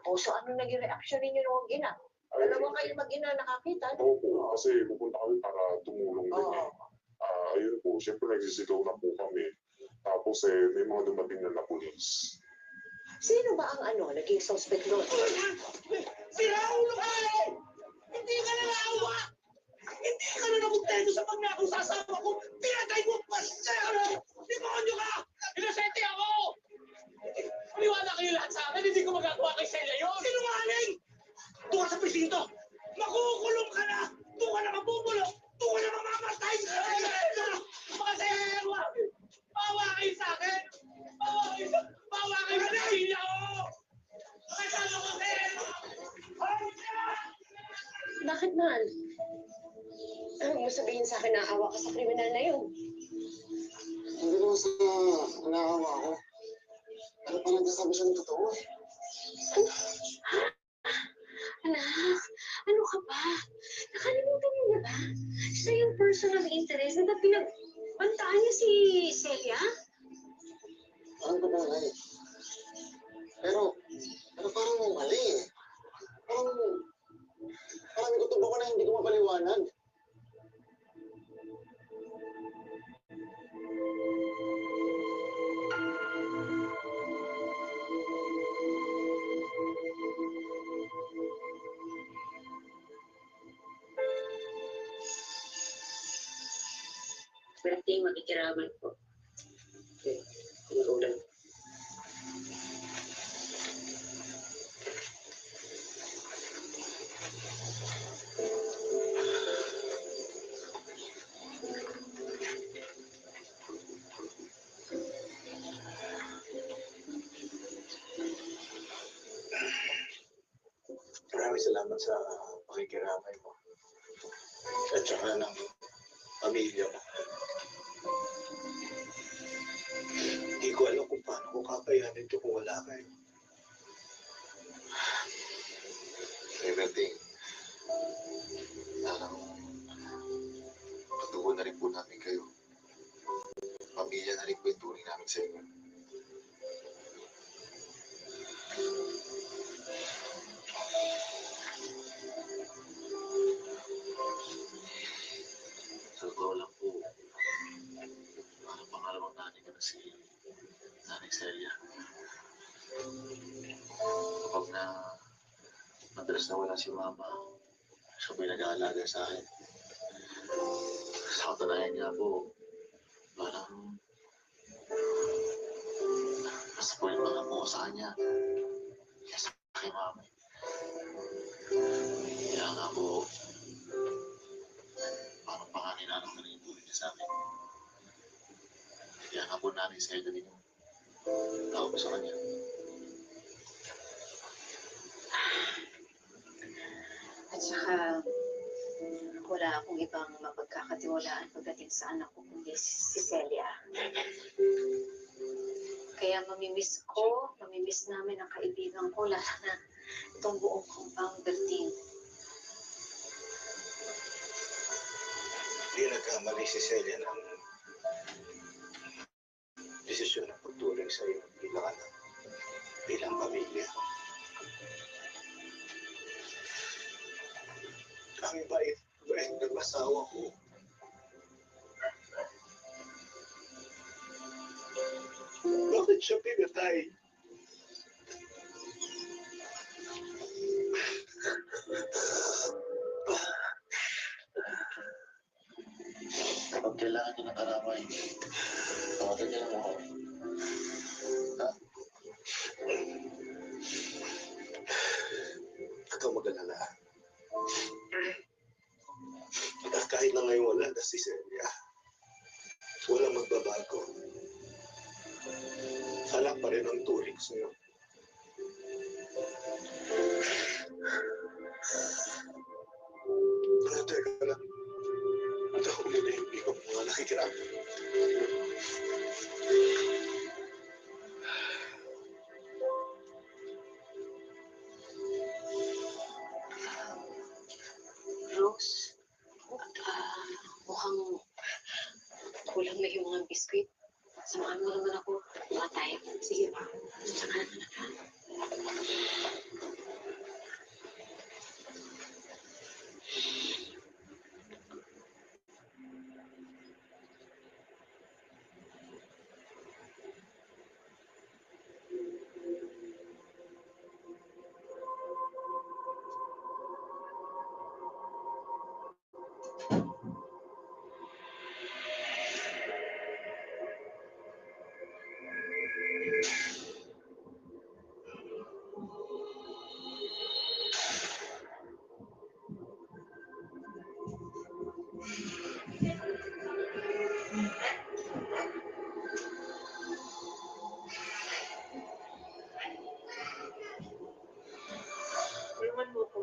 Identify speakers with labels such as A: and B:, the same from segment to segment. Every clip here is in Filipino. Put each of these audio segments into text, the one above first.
A: O, so ano naging reaksyon ninyo nung ina? Dalawa kayo mag-ina nakakita?
B: Opo, kasi pupunta kami para tumulong din eh. Ayun po, syempre nagsisigaw na po kami. Tapos may mga dumating na pulis.
A: Sino ba ang naging suspect doon?
C: Sira ulo ka eh! Hindi ka na naawa! Hindi ka na nakontento sa pagnakaw sa asawa ko! Pinatay mo pa siya! Demonyo ka! Inosente ako! Maniwala kayo lahat sa akin, hindi ko magagawa kay Celia yun! Sinungaling! Doon ka sa presinto! Makukulong ka na! Doon ka na mabubulok! Doon ka na mamamatay! Mga Celia! Bawa kayo sa akin! Bawa kayo sa pamilya ko! Kasama ko kayo!
A: Bakit, mahal? Ano mo sabihin sa akin na awa ka sa kriminal na yun?
D: Hindi naman sa naawa ako. Ano pa nagsasabi siya ng totoo eh.
A: Anak, ano ka ba? Nakalimutan niyo na ba? Siya yung person of interest na pinagbantaan niya si Celia?
D: Alam ko na eh. Pero parang mali eh. Parang may kutubo ko na hindi ko mapaliwanag.
A: Malaking makikiraman po. Okay, ulan.
D: Maraming salamat sa pakikiramay mo. At saka ng pamilya mo. Hindi ko alam kung paano ko kakayanin ito kung wala kayo.
E: Everything. Parang patuwa na rin po namin kayo. Pamilya na rin po yung turing namin sa inyo. Sa totoo lang po, parang pangalawang nanay ko na si Nanay Celia. Kapag madalas na wala si Mama, siya po yung nag-aalaga sa akin. Sa katunayan niya po, parang mas po yung mga po sa kanya. Kaya sa kay Mama. Kaya nga po, parang panganinanong na rin po niya sa akin. Kaya nga po Nanay Celia din yung tao ko sa kanya.
A: At saka, wala akong ibang mapagkakatiwalaan pagdating sa anak ko kundi si Celia. Kaya mamimiss namin ang kaibigan ko, lalo na itong buong compound building.
D: Hindi nagkamali si Celia ng desisyon na pagturing sa iyo bilang anak, bilang pamilya. Ang bait ng asawa ko. Bakit siya pinatay?
E: Kapag kailangan niyo ng karamay, tawagan niyo lang ako. Ha?
D: Huwag kang mag-alala. At kahit na ngayon wala na si Celia, walang magbabago. Anak pa rin ang turing sa'yo. Teka lang. Ito ako muna yung ikaw mga nakikirami.
A: Rose, mukhang kulang na yung mga biskwit sa mga Samahan mo naman ako. Buka tayo. Sige pa. Saka na talaga. Iwan mo ko.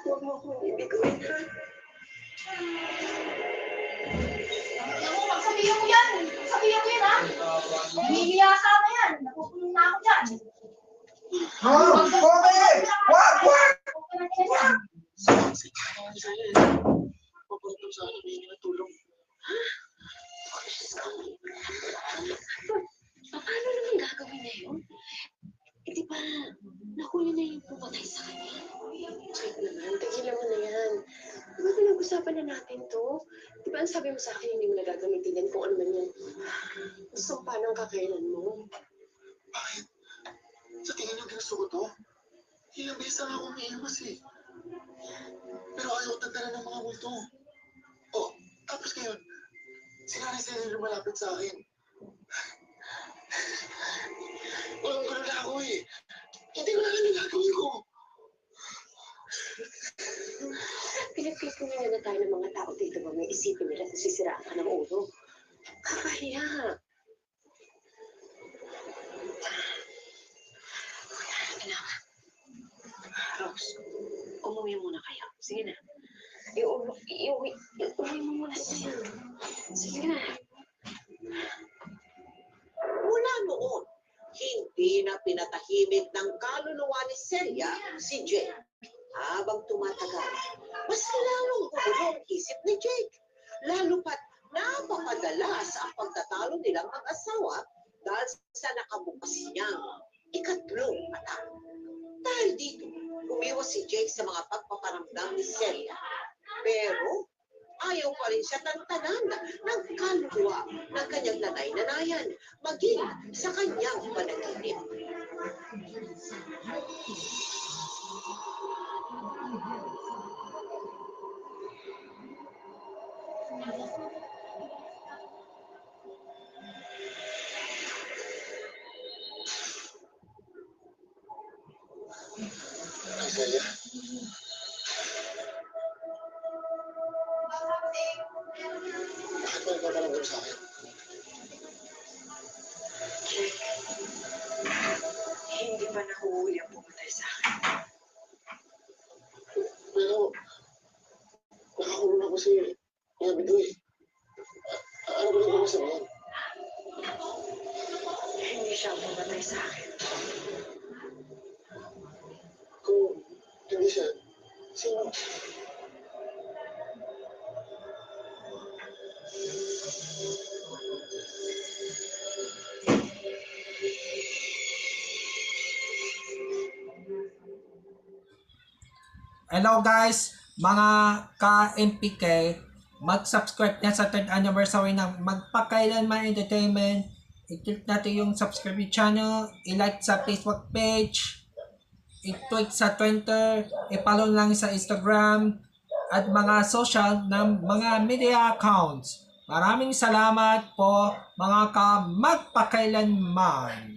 A: Huwag mo akong ibiguin, ha?
F: Alam mo, magsabihan mo yan. Magsabihan mo yan, ha? Nangihiya sa akin yan. Napupunong na ako dyan.
C: Ha? Okay! Wag!
F: Huwag ka na yan.
E: Kasi kaya niya sa'yo eh. Papunta sa akin, may ng tulong.
A: Paano naman gagawin na yun? Eh, di ba, nahuli na yung pumatay sa kanya? Check naman, tigilan mo na yan. Di ba pinag-usapan na natin to? Di ba ang sabi mo sa akin, hindi mo na gagamitin yan kung ano man yan. Gusto pa ng kakailan mo.
E: Bakit? Sa tingin niyo ginusto ko to? Ilang beses na ako umiiwas eh. Pero ayaw tagdalan ng mga multo. Oh, tapos ngayon, sinanay sila lumalapit sa akin. Walang gulo na ako eh. Hindi ko na alam yung gagawin ko.
A: Pinagpipilihan na tayo ng mga tao dito ba may isipin nila na sisiraan ka ng ulo. Kakahiya. Rose, umuwi muna kayo. Sige na. Iuwi mo muna siya. Sige na.
G: Mula noon, hindi na pinatahimik ng kaluluwa ni Celia si Jake. Habang tumatagal, mas lalong gugulo ang isip ni Jake. Lalo pat napakadalas ang pagtatalo nilang mag-asawa dahil sa nakabukas niyang ikatlong mata. Dahil dito, umiwas si Jake sa mga pagpaparamdam ni Celia. Pero ayaw pa rin siya tantanan ng kaluluwa ng kanyang nanay-nanayan, maging sa kanyang panaginip.
E: Ay, Celia. Bakit mo nagpaparamdam sa akin?
A: Jake, hindi pa nahuhuli ang pumatay sa akin.
E: Pero, nakakulong ako si Yabido eh. Ano ba nagawin sabihin?
A: Hindi siya ang pumatay sa akin.
E: Kung hindi siya, sino?
C: Hello guys, mga ka-MPK, mag-subscribe na sa 3rd anniversary ng Magpakailanman Entertainment. I-click natin yung subscribe channel, i-like sa Facebook page, i-tweet sa Twitter, i-follow lang sa Instagram,
H: at mga social ng mga media accounts. Maraming salamat po mga magpakailanman.